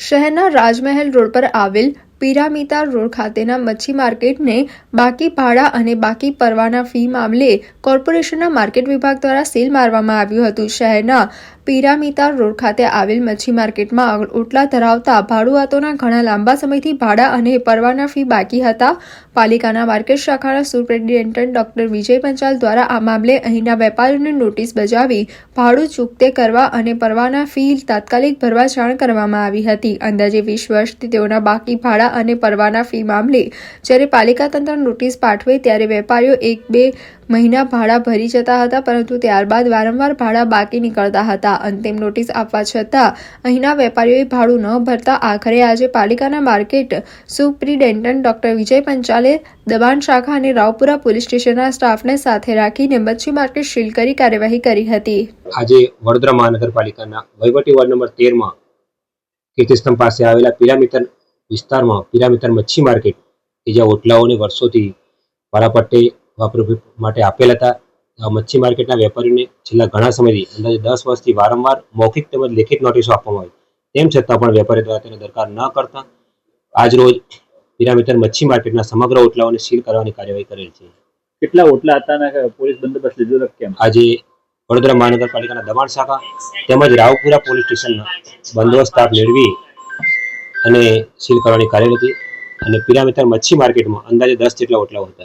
શહેરના રાજમહેલ રોડ પર આવેલ પિરામિતા રોડ ખાતેના મચ્છી માર્કેટને બાકી ભાડા અને બાકી પરવાના ફી મામલે કોર્પોરેશનના માર્કેટ વિભાગ દ્વારા સીલ મારવામાં આવ્યું હતું। શહેરના પિરામિતા રોડ ખાતે આવેલ મચ્છી માર્કેટમાં ઓટલા ધરાવતા ભાડુઆતોના ઘણા લાંબા સમયથી ભાડા અને પરવાના ફી બાકી હતા। પાલિકાના માર્કેટ શાખાના સુપ્રિન્ટેન્ડન્ટ ડોક્ટર વિજય પંચાલ દ્વારા આ મામલે અહીંના વેપારીઓને નોટિસ બજાવી ભાડું ચૂકતે કરવા અને પરવાના ફી તાત્કાલિક ભરવા જાણ કરવામાં આવી હતી। અંદાજે 20 વર્ષથી તેઓના બાકી ભાડા અને પરવાના ફી મામલે જ્યારે પાલિકા તંત્ર નોટિસ પાઠવે ત્યારે વેપારીઓ 1-2 મહિના ભાડા ભરી જતા હતા, પરંતુ ત્યારબાદ વારંવાર ભાડા બાકી નીકળતા હતા। અંતિમ નોટિસ આપવા છતાં અહીંના વેપારીઓએ ભાડું ન ભરતા આખરે આજે પાલિકાના માર્કેટ સુપ્રિન્ટેન્ડન્ટ ડોક્ટર વિજય પંચાલે દબાણ શાખા અને રાવપુરા પોલીસ સ્ટેશનના સ્ટાફને સાથે રાખીને મચ્છી માર્કેટ સીલ કરી કાર્યવાહી કરી હતી। આજે વડોદરા મહાનગરપાલિકાના વહીવટી વોર્ડ નંબર 13 માં કીર્તિસ્તંભ પાસે આવેલા પિરામિતર વિસ્તારમાં પિરામિતર મચ્છી માર્કેટ કે જ્યાં ઓટલાઓને વર્ષોથી ભાડાપટ્ટે વાપરવા માટે આપેલ હતા। આ મચ્છી માર્કેટના વેપારીઓને છેલ્લા ઘણા સમયથી અંદાજે 10 વર્ષથી વારંવાર મૌખિક તેમજ લેખિત નોટિસો આપવામાં આવી, તેમ છતાં પણ વેપારી દ્વારા તેને દરકાર ન કરતા આજ રોજ પિરામિતર મચ્છી માર્કેટના સમગ્ર ઓટલાઓને સીલ કરવાની કાર્યવાહી કરેલ છે। કેટલા ઓટલા હતા અને પોલીસ બંદોબસ્ત લીધો કેમ? આજે વડોદરા મહાનગરપાલિકાના દબાણ શાખા તેમજ રાવપુરા પોલીસ સ્ટેશનના બંદોબસ્ત સ્ટાફ મેળવી અને સીલ કરવાની કાર્યવાહી હતી અને પિરામિતર મચ્છી માર્કેટમાં અંદાજે 10 જેટલા ઓટલાઓ હતા।